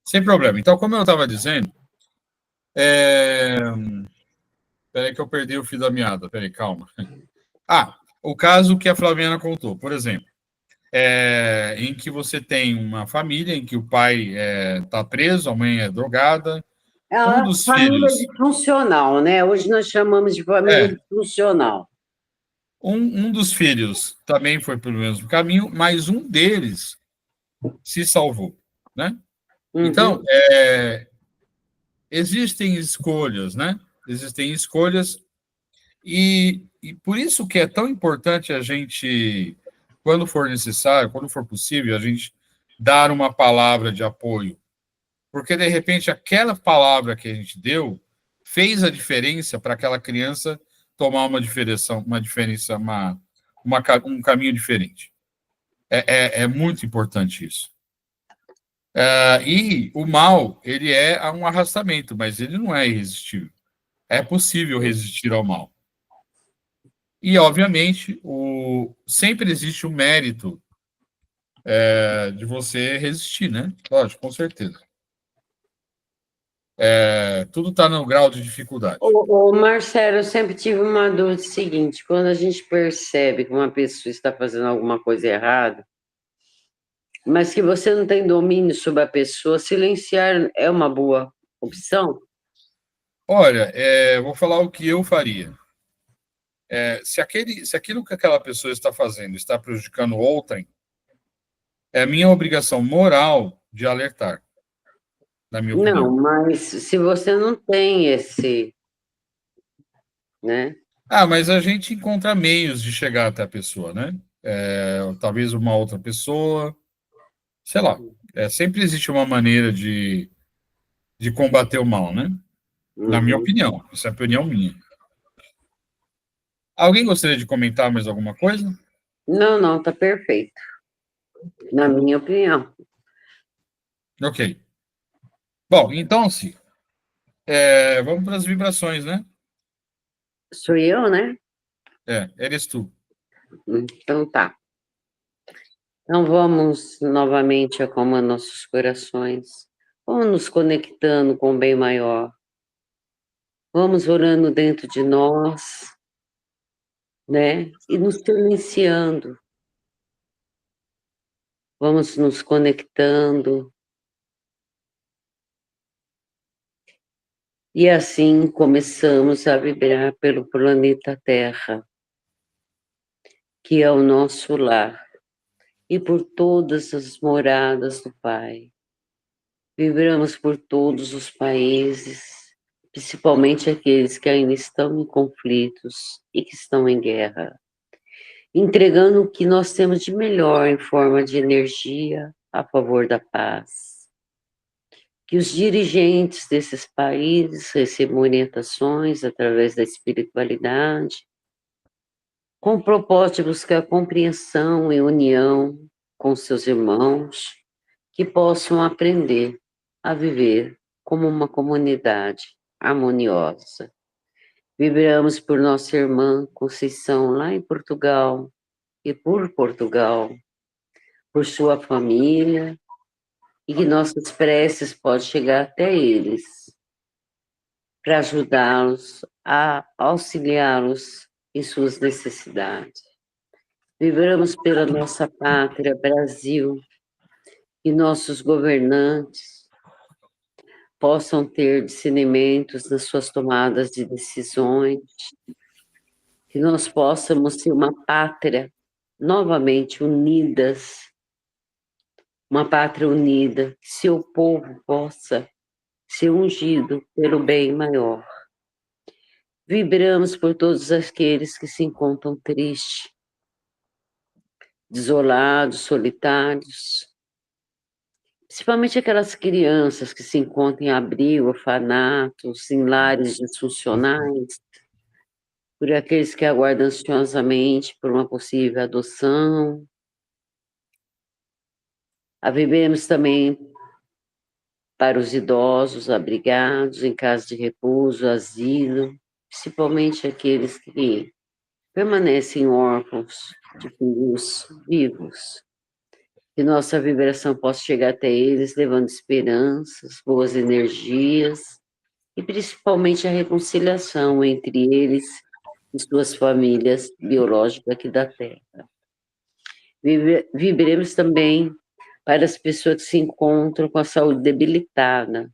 Sem problema. Então, como eu estava dizendo, peraí que eu perdi o fio da meada. Peraí, calma. O caso que a Flaviana contou, por exemplo, em que você tem uma família em que o pai está preso, a mãe é drogada. Um dos família filhos... disfuncional, né? Hoje nós chamamos de família disfuncional. Um dos filhos também foi pelo mesmo caminho, mas um deles se salvou, né? Uhum. Então, existem escolhas, né? Existem escolhas e por isso que é tão importante a gente, quando for necessário, quando for possível, a gente dar uma palavra de apoio. Porque, de repente, aquela palavra que a gente deu fez a diferença para aquela criança tomar um caminho diferente. É muito importante isso. E o mal, ele é um arrastamento, mas ele não é irresistível. É possível resistir ao mal. E, obviamente, sempre existe o mérito de você resistir, né? Lógico, com certeza. Tudo está no grau de dificuldade. Marcelo, eu sempre tive uma dúvida seguinte: quando a gente percebe que uma pessoa está fazendo alguma coisa errada, Mas que você não tem domínio sobre a pessoa, silenciar é uma boa opção? Olha, vou falar o que eu faria. Se aquilo que aquela pessoa está fazendo está prejudicando outrem, é minha obrigação moral de alertar, na minha Não, opinião. mas se você não tem esse, né? Mas a gente encontra meios de chegar até a pessoa, né? Talvez uma outra pessoa, sei lá. Sempre existe uma maneira de combater o mal, né? Na minha Uhum. opinião. Essa é a opinião minha. Alguém gostaria de comentar mais alguma coisa? Não, tá perfeito. Na minha opinião. Ok. Bom, então, sim. Vamos para as vibrações, né? Sou eu, né? Eres tu. Então tá. Então vamos novamente acalmar nossos corações. Vamos nos conectando com o bem maior. Vamos orando dentro de nós, né? E nos silenciando. Vamos nos conectando. E assim começamos a vibrar pelo planeta Terra, que é o nosso lar, e por todas as moradas do Pai. Vibramos por todos os países, principalmente aqueles que ainda estão em conflitos e que estão em guerra, entregando o que nós temos de melhor em forma de energia a favor da paz. Que os dirigentes desses países recebam orientações através da espiritualidade, com o propósito de buscar compreensão e união com seus irmãos, que possam aprender a viver como uma comunidade harmoniosa. Vibramos por nossa irmã Conceição, lá em Portugal, e por Portugal, por sua família, e que nossas preces possam chegar até eles, para ajudá-los, a auxiliá-los em suas necessidades. Vibramos pela nossa pátria, Brasil, e nossos governantes possam ter discernimentos nas suas tomadas de decisões, que nós possamos ser uma pátria novamente unidas, uma pátria unida, que seu povo possa ser ungido pelo bem maior. Vibramos por todos aqueles que se encontram tristes, desolados, solitários, principalmente aquelas crianças que se encontram em abrigo, orfanatos, em lares disfuncionais, por aqueles que aguardam ansiosamente por uma possível adoção. Vibremos também para os idosos abrigados em casa de repouso, asilo, principalmente aqueles que permanecem órfãos de filhos vivos. Que nossa vibração possa chegar até eles, levando esperanças, boas energias e principalmente a reconciliação entre eles e suas famílias biológicas aqui da Terra. Vibremos também para as pessoas que se encontram com a saúde debilitada,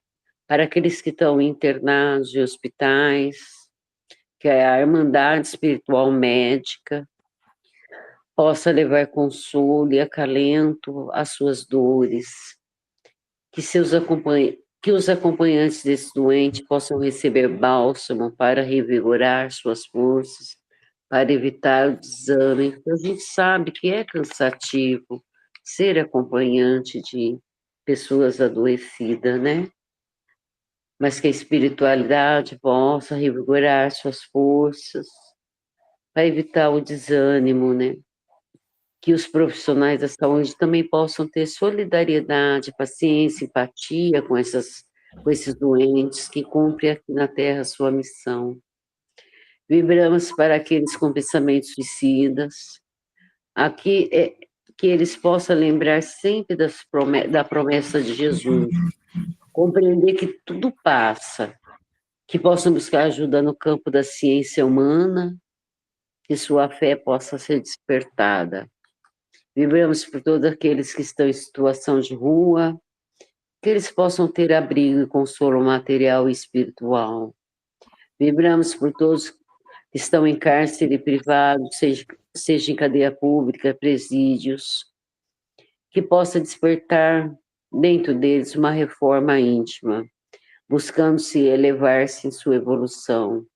para aqueles que estão internados em hospitais, que a Irmandade Espiritual Médica possa levar consolo e acalento às suas dores, que os acompanhantes desse doente possam receber bálsamo para revigorar suas forças, para evitar o desânimo, porque a gente sabe que é cansativo ser acompanhante de pessoas adoecidas, né? Mas que a espiritualidade possa revigorar suas forças, para evitar o desânimo, né? Que os profissionais da saúde também possam ter solidariedade, paciência, empatia com esses doentes que cumprem aqui na Terra a sua missão. Vibramos para aqueles com pensamentos suicidas, aqui que eles possam lembrar sempre da promessa de Jesus, compreender que tudo passa, que possam buscar ajuda no campo da ciência humana, que sua fé possa ser despertada. Vibramos por todos aqueles que estão em situação de rua, que eles possam ter abrigo e consolo material e espiritual. Vibramos por todos que estão em cárcere privado, seja em cadeia pública, presídios, que possa despertar dentro deles uma reforma íntima, buscando se elevar-se em sua evolução,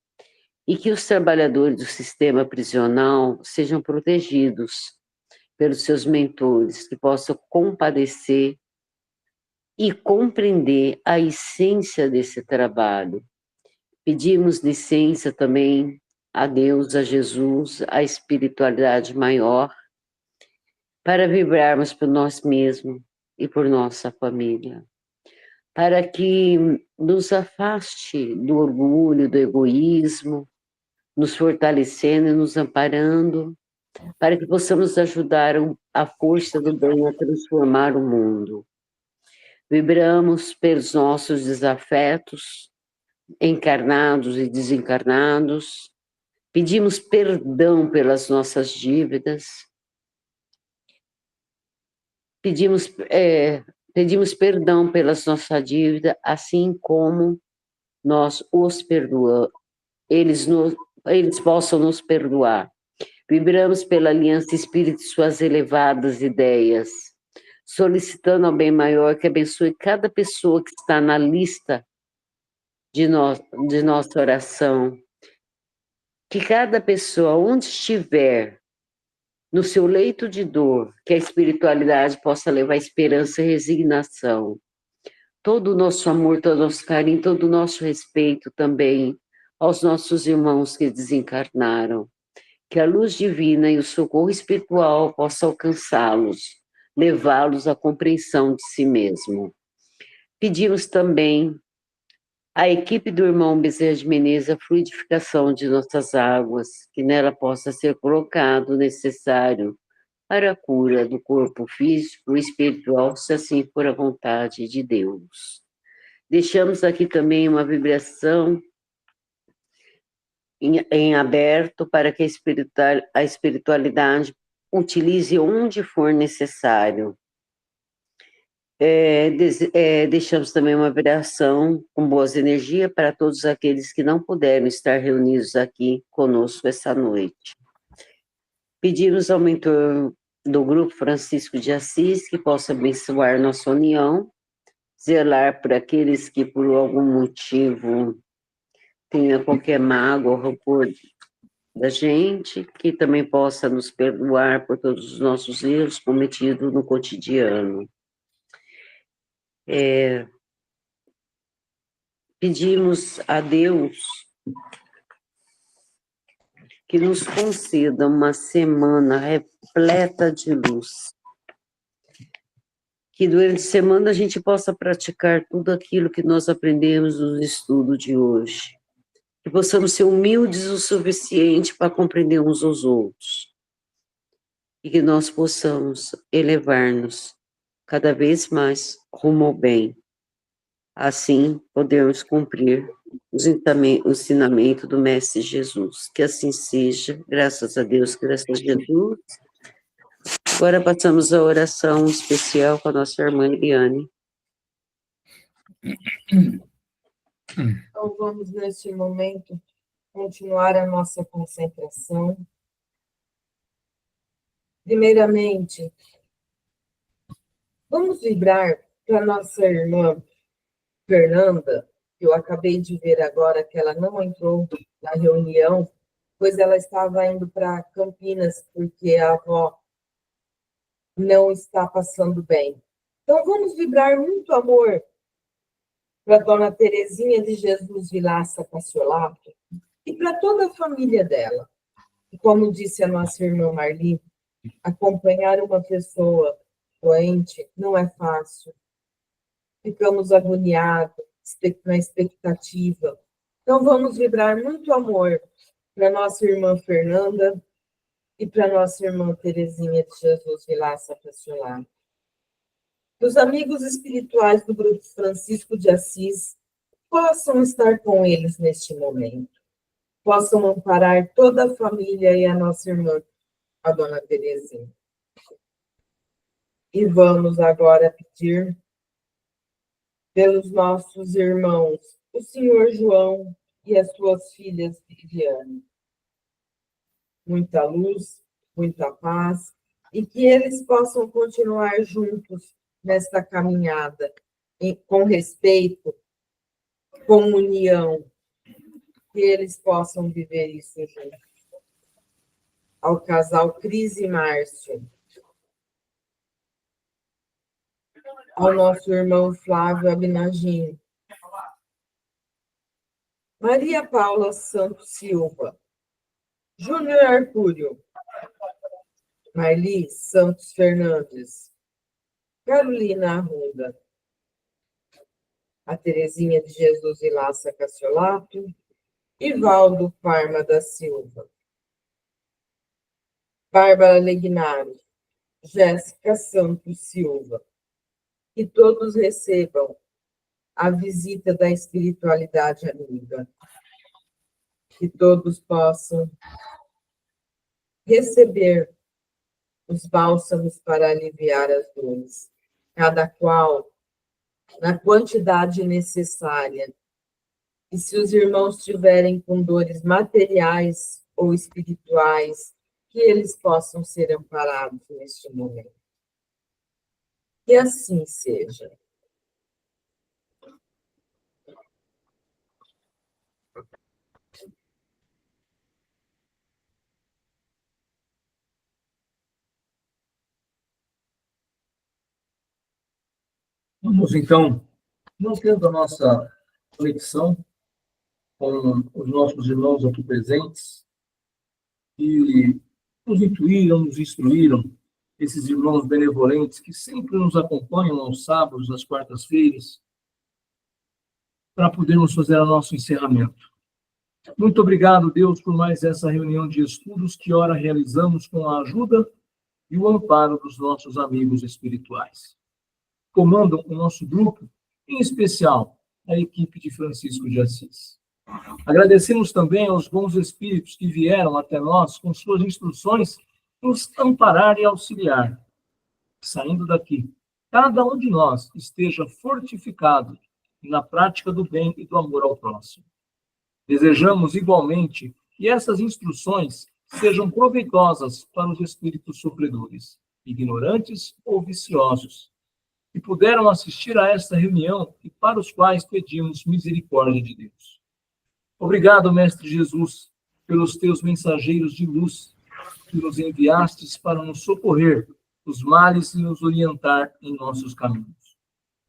e que os trabalhadores do sistema prisional sejam protegidos pelos seus mentores, que possam compadecer e compreender a essência desse trabalho. Pedimos licença também a Deus, a Jesus, a espiritualidade maior, para vibrarmos por nós mesmos e por nossa família, para que nos afaste do orgulho, do egoísmo, nos fortalecendo e nos amparando, para que possamos ajudar a força do bem a transformar o mundo. Vibramos pelos nossos desafetos, encarnados e desencarnados, pedimos perdão pelas nossas dívidas, pedimos perdão pelas nossas dívidas, assim como nós os perdoamos, eles possam nos perdoar. Vibramos pela aliança espírita e suas elevadas ideias, solicitando ao bem maior que abençoe cada pessoa que está na lista de nossa oração. Que cada pessoa, onde estiver, no seu leito de dor, que a espiritualidade possa levar esperança e resignação. Todo o nosso amor, todo o nosso carinho, todo o nosso respeito também aos nossos irmãos que desencarnaram. Que a luz divina e o socorro espiritual possam alcançá-los, levá-los à compreensão de si mesmo. Pedimos também à equipe do irmão Bezerra de Menezes a fluidificação de nossas águas, que nela possa ser colocado o necessário para a cura do corpo físico e espiritual, se assim for a vontade de Deus. Deixamos aqui também uma vibração em aberto para que a espiritualidade utilize onde for necessário. Deixamos também uma vibração com boas energias para todos aqueles que não puderam estar reunidos aqui conosco essa noite. Pedimos ao mentor do Grupo Francisco de Assis que possa abençoar nossa união, zelar por aqueles que por algum motivo tenha qualquer mágoa ou rancor da gente, que também possa nos perdoar por todos os nossos erros cometidos no cotidiano. Pedimos a Deus que nos conceda uma semana repleta de luz, que durante a semana a gente possa praticar tudo aquilo que nós aprendemos no estudo de hoje, que possamos ser humildes o suficiente para compreender uns aos outros, e que nós possamos elevar-nos cada vez mais rumo ao bem. Assim, podemos cumprir o ensinamento do Mestre Jesus. Que assim seja, graças a Deus, graças a Jesus. Agora passamos a oração especial com a nossa irmã Eliane. Então, vamos, neste momento, continuar a nossa concentração. Primeiramente, vamos vibrar para nossa irmã Fernanda, que eu acabei de ver agora que ela não entrou na reunião, pois ela estava indo para Campinas, porque a avó não está passando bem. Então, vamos vibrar muito amor para a dona Terezinha de Jesus Vilaça Cassiolato e para toda a família dela. E como disse a nossa irmã Marli, acompanhar uma pessoa doente não é fácil. Ficamos agoniados, na expectativa. Então, vamos vibrar muito amor para nossa irmã Fernanda e para nossa irmã Terezinha de Jesus Vilaça Cassiolato. Os amigos espirituais do Grupo Francisco de Assis possam estar com eles neste momento, possam amparar toda a família e a nossa irmã, a dona Terezinha. E vamos agora pedir pelos nossos irmãos, o senhor João e as suas filhas Viviane. Muita luz, muita paz, e que eles possam continuar juntos nesta caminhada, com respeito, com união, que eles possam viver isso juntos. Ao casal Cris e Márcio, ao nosso irmão Flávio Abinagim, Maria Paula Santos Silva, Júnior Arcúrio, Marli Santos Fernandes, Carolina Arruda, a Terezinha de Jesus Ilaça Cassiolato, Ivaldo Parma da Silva, Bárbara Legnaro, Jéssica Santos Silva, que todos recebam a visita da espiritualidade amiga, que todos possam receber os bálsamos para aliviar as dores, cada qual na quantidade necessária. E se os irmãos estiverem com dores materiais ou espirituais, que eles possam ser amparados neste momento. Que assim seja. Vamos, então, mantendo a nossa conexão com os nossos irmãos aqui presentes, que nos intuíram, nos instruíram, esses irmãos benevolentes que sempre nos acompanham aos sábados, às quartas-feiras, para podermos fazer o nosso encerramento. Muito obrigado, Deus, por mais essa reunião de estudos que ora realizamos com a ajuda e o amparo dos nossos amigos espirituais. Comandam o nosso grupo, em especial a equipe de Francisco de Assis. Agradecemos também aos bons espíritos que vieram até nós com suas instruções, nos amparar e auxiliar. Saindo daqui, cada um de nós esteja fortificado na prática do bem e do amor ao próximo. Desejamos igualmente que essas instruções sejam proveitosas para os espíritos sofredores, ignorantes ou viciosos, que puderam assistir a esta reunião e para os quais pedimos misericórdia de Deus. Obrigado, Mestre Jesus, pelos teus mensageiros de luz que nos enviastes para nos socorrer dos males e nos orientar em nossos caminhos.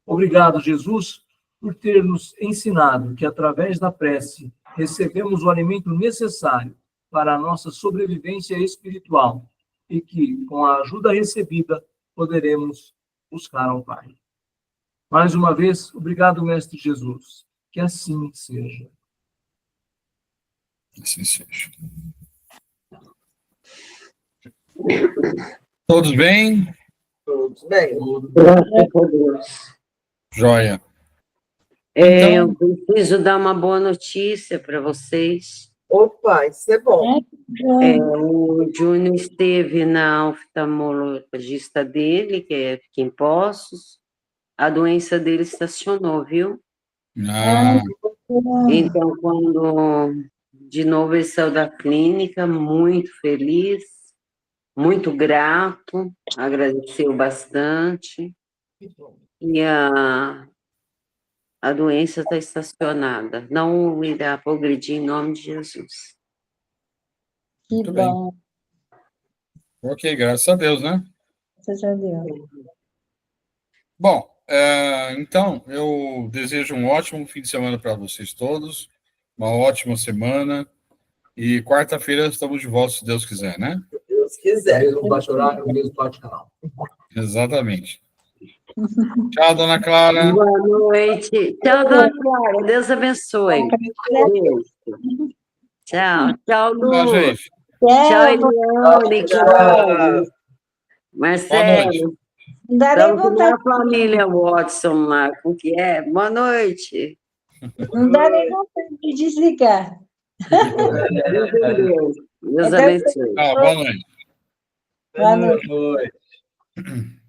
Obrigado, Jesus, por ter nos ensinado que, através da prece, recebemos o alimento necessário para a nossa sobrevivência espiritual e que, com a ajuda recebida, poderemos buscar ao Pai. Mais uma vez, obrigado, Mestre Jesus. Que assim seja. Assim seja. Todos bem? Todos bem? Graças a Deus. Joia. Eu preciso dar uma boa notícia para vocês. Opa, isso é bom. O Júnior esteve na oftalmologista dele, que é aqui em Poços. A doença dele estacionou, viu? Então, quando de novo ele saiu da clínica, muito feliz, muito grato, agradeceu bastante. E a doença está estacionada. Não irá progredir em nome de Jesus. Que Muito bom. bem. Ok, graças a Deus, né? Graças a Deus. Bom, então, eu desejo um ótimo fim de semana para vocês todos, uma ótima semana, e quarta-feira estamos de volta, se Deus quiser, né? Se Deus quiser. Mesmo bate-horário, mesmo bate-canal. Exatamente. Tchau, dona Clara. Boa noite. Tchau, dona Clara. Deus abençoe. Beijo. Tchau. Tchau, Lu. Tchau, gente. Tchau, Eliane. Tchau. Marcelo. Não dá nem Estamos com vontade, a família Watson lá. Como que é? Boa noite. não dá nem vontade de desligar. Deus abençoe. Tchau, boa noite. Boa noite. Boa noite.